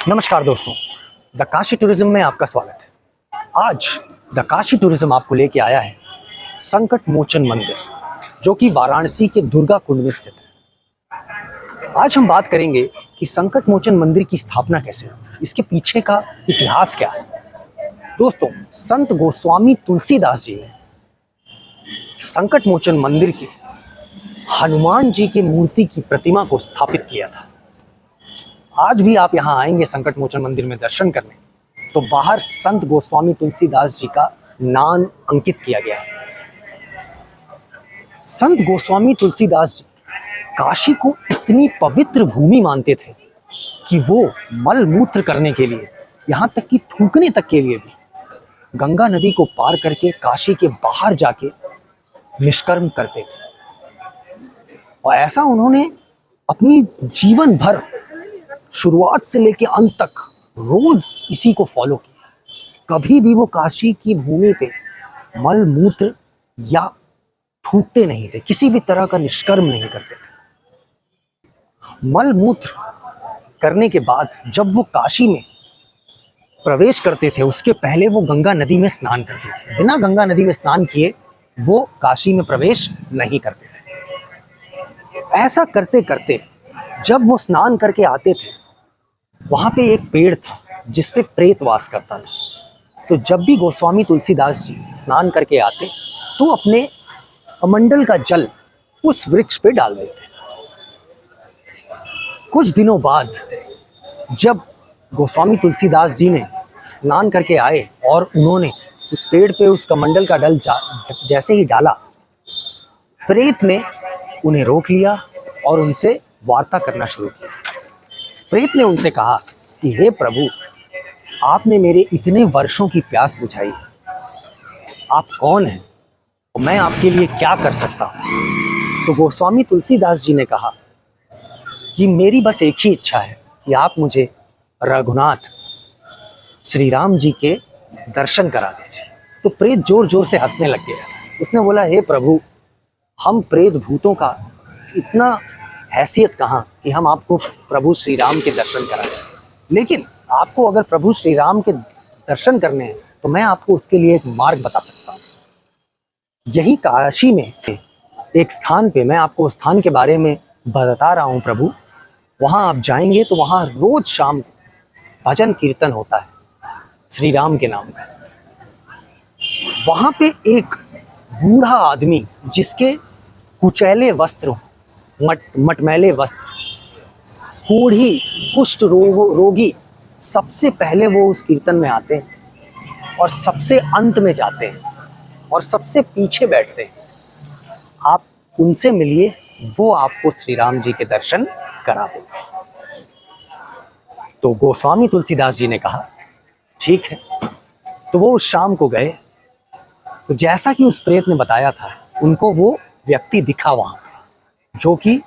नमस्कार दोस्तों, the Kashi tourism में आपका स्वागत है। आज द काशी टूरिज्म आपको लेके आया है संकट मोचन मंदिर, जो कि वाराणसी के दुर्गा कुंड में स्थित है। आज हम बात करेंगे कि संकट मोचन मंदिर की स्थापना कैसे हुई, इसके पीछे का इतिहास क्या है। दोस्तों, संत गोस्वामी तुलसीदास जी ने संकट मोचन मंदिर के हनुमान जी की मूर्ति की प्रतिमा को स्थापित किया था। आज भी आप यहाँ आएंगे संकट मोचन मंदिर में दर्शन करने, तो बाहर संत गोस्वामी तुलसीदास जी का नाम अंकित किया गया है। संत गोस्वामी तुलसीदास जी काशी को इतनी पवित्र भूमि मानते थे कि वो मल मूत्र करने के लिए, यहाँ तक कि थूकने तक के लिए भी गंगा नदी को पार करके काशी के बाहर जाके निष्कर्म करते थे। और ऐसा उन्होंने अपनी जीवन भर, शुरुआत से लेकर अंत तक, रोज इसी को फॉलो किया। कभी भी वो काशी की भूमि पे मल मूत्र या थूकते नहीं थे, किसी भी तरह का निष्कर्म नहीं करते थे। मल मूत्र करने के बाद जब वो काशी में प्रवेश करते थे, उसके पहले वो गंगा नदी में स्नान करते थे। बिना गंगा नदी में स्नान किए वो काशी में प्रवेश नहीं करते थे। ऐसा करते करते जब वो स्नान करके आते थे, वहाँ पे एक पेड़ था जिस पे प्रेत वास करता था। तो जब भी गोस्वामी तुलसीदास जी स्नान करके आते तो अपने कमंडल का जल उस वृक्ष पे डाल देते। कुछ दिनों बाद जब गोस्वामी तुलसीदास जी ने स्नान करके आए और उन्होंने उस पेड़ पे उस कमंडल का डल जैसे ही डाला, प्रेत ने उन्हें रोक लिया और उनसे वार्ता करना शुरू किया। प्रेत ने उनसे कहा कि हे प्रभु, आपने मेरे इतने वर्षों की प्यास बुझाई, आप कौन हैं और मैं आपके लिए क्या कर सकता हूँ। तो गोस्वामी तुलसीदास जी ने कहा कि मेरी बस एक ही इच्छा है कि आप मुझे रघुनाथ श्री राम जी के दर्शन करा दीजिए। तो प्रेत जोर जोर से हंसने लग गया। उसने बोला, हे प्रभु, हम प्रेत भूतों का इतना हैसियत कहाँ कि हम आपको प्रभु श्री राम के दर्शन कराएं। लेकिन आपको अगर प्रभु श्री राम के दर्शन करने हैं तो मैं आपको उसके लिए एक मार्ग बता सकता हूँ। यही काशी में एक स्थान पे, मैं आपको स्थान के बारे में बता रहा हूँ प्रभु। वहाँ आप जाएंगे तो वहाँ रोज शाम भजन कीर्तन होता है श्री राम के नाम का। वहाँ पे एक बूढ़ा आदमी जिसके कुचैले वस्त्र, मटमैले वस्त्र, कोढ़ी, कुष्ठ रोगी, सबसे पहले वो उस कीर्तन में आते हैं और सबसे अंत में जाते हैं और सबसे पीछे बैठते हैं। आप उनसे मिलिए, वो आपको श्री राम जी के दर्शन करा देंगे। तो गोस्वामी तुलसीदास जी ने कहा, ठीक है। तो वो उस शाम को गए। तो जैसा कि उस प्रेत ने बताया था, उनको वो व्यक्ति दिखा वहाँ पे, जो कि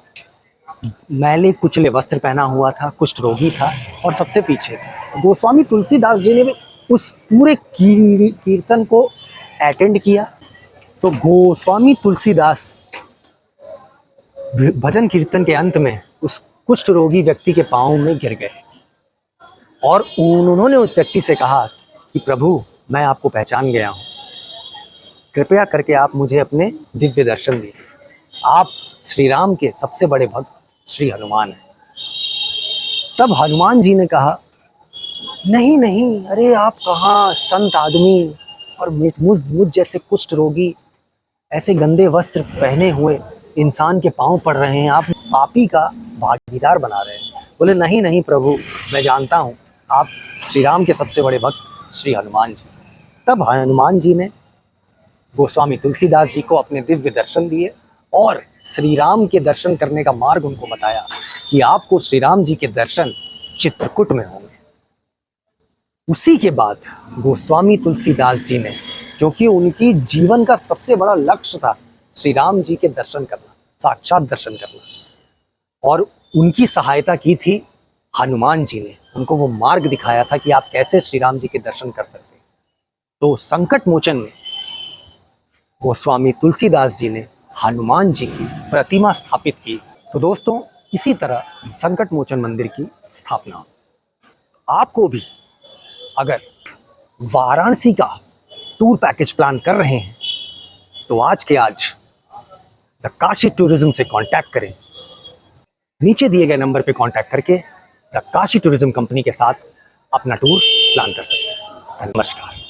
मैले कुचले वस्त्र पहना हुआ था, कुष्ठ रोगी था और सबसे पीछे। गोस्वामी तुलसीदास जी ने उस पूरे कीर्तन को अटेंड किया। तो गोस्वामी तुलसीदास भजन कीर्तन के अंत में उस कुष्ठ रोगी व्यक्ति के पाँव में गिर गए और उन्होंने उस व्यक्ति से कहा कि प्रभु, मैं आपको पहचान गया हूँ, कृपया करके आप मुझे अपने दिव्य दर्शन दीजिए। आप श्री राम के सबसे बड़े भक्त श्री हनुमान हैं। तब हनुमान जी ने कहा, नहीं नहीं, अरे आप कहाँ, संत आदमी और मुझ जैसे कुष्ठ रोगी, ऐसे गंदे वस्त्र पहने हुए इंसान के पांव पड़ रहे हैं, आप पापी का भागीदार बना रहे हैं। बोले, नहीं नहीं प्रभु, मैं जानता हूँ आप श्री राम के सबसे बड़े भक्त श्री हनुमान जी। तब हनुमान जी ने गोस्वामी तुलसीदास जी को अपने दिव्य दर्शन दिए और श्री राम के दर्शन करने का मार्ग उनको बताया कि आपको श्री राम जी के दर्शन चित्रकूट में होंगे। उसी के बाद गोस्वामी तुलसीदास जी ने, क्योंकि उनकी जीवन का सबसे बड़ा लक्ष्य था श्री राम जी के दर्शन करना, साक्षात दर्शन करना, और उनकी सहायता की थी हनुमान जी ने। उनको वो मार्ग दिखाया था कि आप कैसे श्री राम जी के दर्शन कर सकते हैं। तो संकट मोचन में गोस्वामी तुलसीदास जी ने हनुमान जी की प्रतिमा स्थापित की। तो दोस्तों, इसी तरह संकट मोचन मंदिर की स्थापना। आपको भी अगर वाराणसी का टूर पैकेज प्लान कर रहे हैं तो आज के आज द काशी टूरिज्म से कांटेक्ट करें। नीचे दिए गए नंबर पे कांटेक्ट करके द काशी टूरिज्म कंपनी के साथ अपना टूर प्लान कर सकते हैं। नमस्कार।